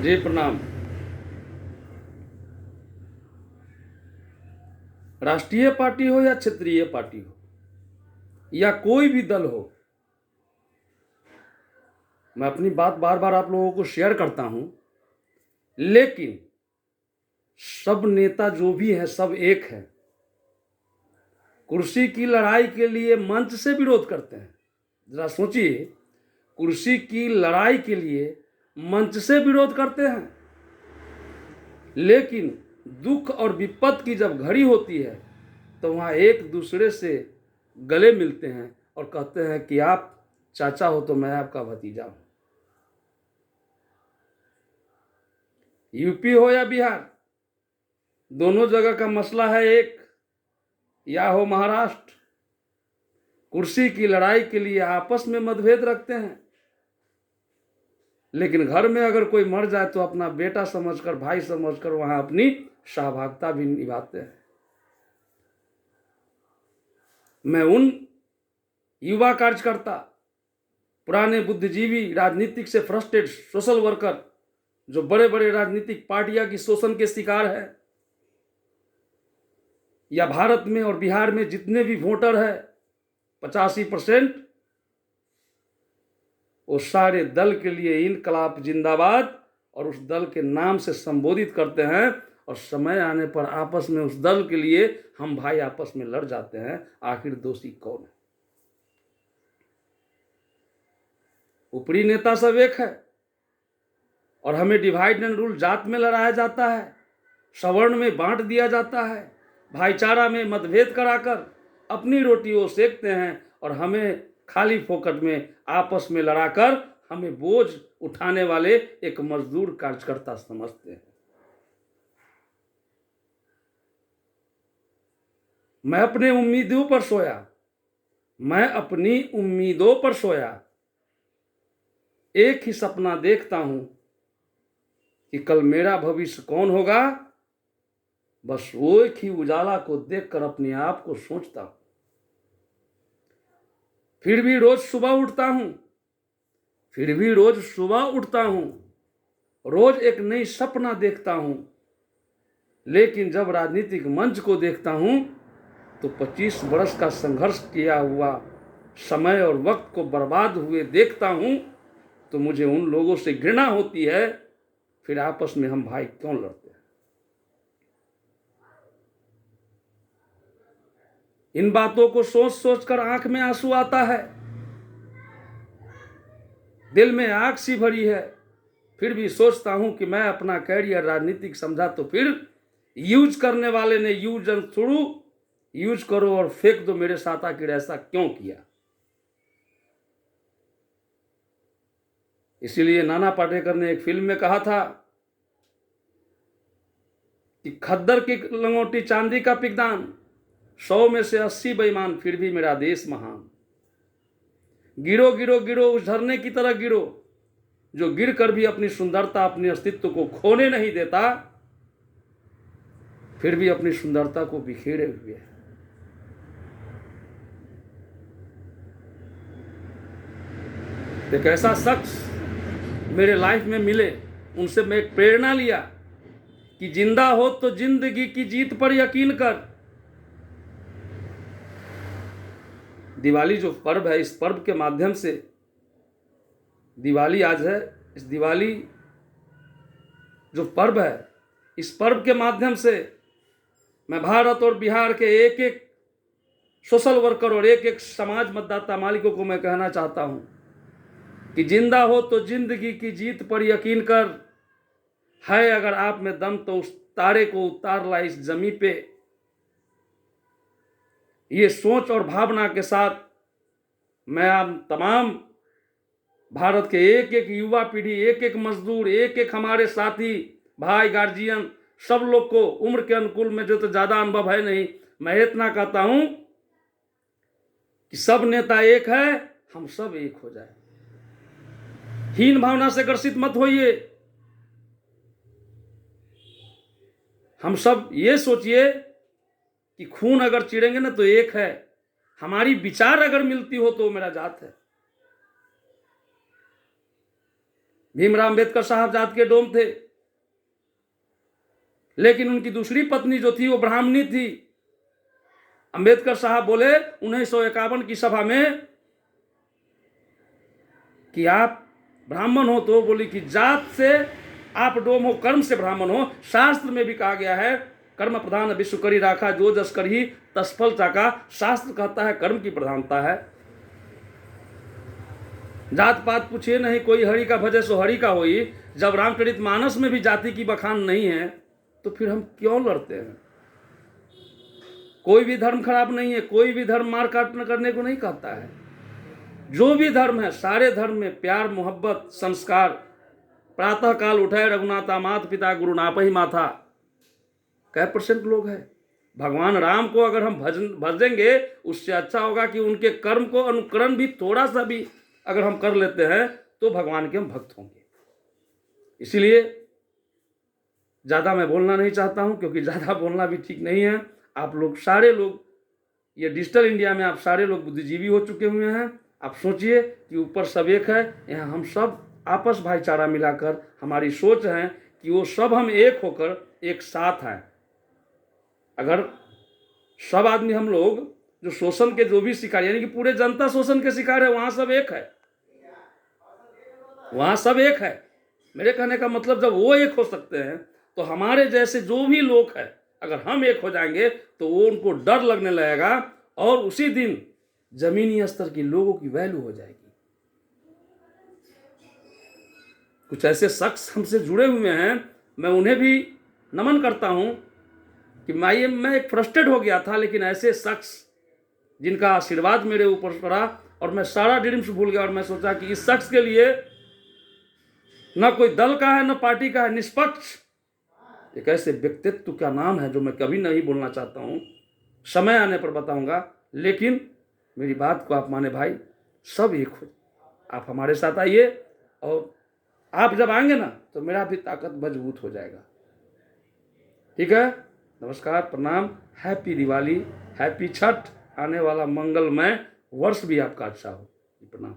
जी प्रणाम। राष्ट्रीय पार्टी हो या क्षेत्रीय पार्टी हो या कोई भी दल हो, मैं अपनी बात बार बार आप लोगों को शेयर करता हूं, लेकिन सब नेता जो भी हैं सब एक है। कुर्सी की लड़ाई के लिए मंच से विरोध करते हैं। जरा सोचिए, कुर्सी की लड़ाई के लिए मंच से विरोध करते हैं, लेकिन दुख और विपत्ति की जब घड़ी होती है तो वहाँ एक दूसरे से गले मिलते हैं और कहते हैं कि आप चाचा हो तो मैं आपका भतीजा हूं। यूपी हो या बिहार, दोनों जगह का मसला है एक, या हो महाराष्ट्र, कुर्सी की लड़ाई के लिए आपस में मतभेद रखते हैं, लेकिन घर में अगर कोई मर जाए तो अपना बेटा समझकर, भाई समझकर वहां अपनी सहभागिता भी निभाते हैं। मैं उन युवा कार्यकर्ता, पुराने बुद्धिजीवी, राजनीतिक से फ्रस्ट्रेटेड सोशल वर्कर जो बड़े बड़े राजनीतिक पार्टियां की शोषण के शिकार है, या भारत में और बिहार में जितने भी वोटर है 85%, वो सारे दल के लिए इनकलाब जिंदाबाद और उस दल के नाम से संबोधित करते हैं, और समय आने पर आपस में उस दल के लिए हम भाई आपस में लड़ जाते हैं। आखिर दोषी कौन है? ऊपरी नेता सब एक है और हमें डिवाइड एंड रूल जात में लड़ाया जाता है, सवर्ण में बांट दिया जाता है, भाईचारा में मतभेद कराकर अपनी रोटी वो सेकते हैं और हमें खाली फोकट में आपस में लड़ाकर हमें बोझ उठाने वाले एक मजदूर कार्यकर्ता समझते हैं। मैं अपने उम्मीदों पर सोया, मैं अपनी उम्मीदों पर सोया, एक ही सपना देखता हूं कि कल मेरा भविष्य कौन होगा। बस वो एक ही उजाला को देखकर अपने आप को सोचता हूं। फिर भी रोज सुबह उठता हूं, रोज एक नई सपना देखता हूं, लेकिन जब राजनीतिक मंच को देखता हूं तो 25 वर्ष का संघर्ष किया हुआ समय और वक्त को बर्बाद हुए देखता हूं तो मुझे उन लोगों से घृणा होती है। फिर आपस में हम भाई क्यों लड़ते हैं? इन बातों को सोच सोचकर आंख में आंसू आता है, दिल में आग सी भरी है। फिर भी सोचता हूं कि मैं अपना कैरियर राजनीतिक समझा तो फिर यूज करने वाले ने यूज एंड थ्रू, यूज करो और फेंक दो मेरे साथ, आखिर ऐसा क्यों किया? इसीलिए नाना पाटेकर ने एक फिल्म में कहा था कि खद्दर की लंगोटी चांदी का पिगदान, 100 में से 80 बेईमान, फिर भी मेरा देश महान। गिरो गिरो गिरो उस झरने की तरह गिरो जो गिर कर भी अपनी सुंदरता, अपने अस्तित्व को खोने नहीं देता, फिर भी अपनी सुंदरता को बिखेरे हुए है। एक ऐसा शख्स मेरे लाइफ में मिले, उनसे मैं एक प्रेरणा लिया कि जिंदा हो तो जिंदगी की जीत पर यकीन कर। दिवाली जो पर्व है, इस पर्व के माध्यम से, दिवाली आज है, इस दिवाली जो पर्व है, इस पर्व के माध्यम से मैं भारत और बिहार के एक एक सोशल वर्कर और एक एक समाज मतदाता मालिकों को मैं कहना चाहता हूं कि जिंदा हो तो जिंदगी की जीत पर यकीन कर। है अगर आप में दम तो उस तारे को उतार ला इस जमी पे। ये सोच और भावना के साथ मैं आप तमाम भारत के एक एक युवा पीढ़ी, एक एक मजदूर, एक एक हमारे साथी भाई, गार्जियन, सब लोग को उम्र के अनुकूल में जो तो ज्यादा अनुभव है नहीं, मैं इतना कहता हूं कि सब नेता एक है, हम सब एक हो जाए। हीन भावना से ग्रसित मत होइए। हम सब ये सोचिए कि खून अगर चिड़ेंगे ना तो एक है, हमारी विचार अगर मिलती हो तो मेरा जात है। भीमराव अंबेडकर साहब जात के डोम थे, लेकिन उनकी दूसरी पत्नी जो थी वो ब्राह्मणी थी। अंबेडकर साहब बोले 1951 की सभा में कि आप ब्राह्मण हो, तो बोली कि जात से आप डोम हो, कर्म से ब्राह्मण हो। शास्त्र में भी कहा गया है कर्म प्रधान विश्व करी राखा, जो जस करी तसफल चाका। शास्त्र कहता है कर्म की प्रधानता है। जात पात पूछिए नहीं, कोई हरि का भजे सो हरि का होई। जब रामचरितमानस में भी जाति की बखान नहीं है तो फिर हम क्यों लड़ते हैं? कोई भी धर्म खराब नहीं है, कोई भी धर्म मार काट करने को नहीं कहता है। जो भी धर्म है, सारे धर्म में प्यार, मोहब्बत, संस्कार। प्रातः काल उठे रघुनाथा मात पिता गुरु नापहि माथा। कै % लोग हैं? भगवान राम को अगर हम भजेंगे, उससे अच्छा होगा कि उनके कर्म को अनुकरण भी थोड़ा सा भी अगर हम कर लेते हैं तो भगवान के हम भक्त होंगे। इसीलिए ज़्यादा मैं बोलना नहीं चाहता हूं, क्योंकि ज़्यादा बोलना भी ठीक नहीं है। आप लोग सारे लोग, ये डिजिटल इंडिया में आप सारे लोग बुद्धिजीवी हो चुके हुए हैं। आप सोचिए कि ऊपर सब एक है, यहाँ हम सब आपस भाईचारा मिलाकर, हमारी सोच है कि वो सब हम एक होकर एक साथ हैं। अगर सब आदमी, हम लोग जो शोषण के जो भी शिकार, यानी कि पूरे जनता शोषण के शिकार है, वहाँ सब एक है, वहाँ सब एक है। मेरे कहने का मतलब जब वो एक हो सकते हैं तो हमारे जैसे जो भी लोग हैं, अगर हम एक हो जाएंगे तो वो उनको डर लगने लगेगा और उसी दिन जमीनी स्तर की लोगों की वैल्यू हो जाएगी। कुछ ऐसे शख्स हमसे जुड़े हुए हैं, मैं उन्हें भी नमन करता हूं कि मैं एक फ्रस्ट्रेट हो गया था, लेकिन ऐसे शख्स जिनका आशीर्वाद मेरे ऊपर पड़ा और मैं सारा ड्रीम्स भूल गया और मैं सोचा कि इस शख्स के लिए ना कोई दल का है ना पार्टी का है, निष्पक्ष एक ऐसे व्यक्तित्व का नाम है जो मैं कभी नहीं बोलना चाहता हूं, समय आने पर बताऊंगा। लेकिन मेरी बात को आप माने भाई, सब एक हो, आप हमारे साथ आइए और आप जब आएंगे ना तो मेरा भी ताकत मजबूत हो जाएगा। ठीक है, नमस्कार, प्रणाम, हैप्पी दिवाली, हैप्पी छठ। आने वाला मंगलमय वर्ष भी आपका अच्छा हो। प्रणाम।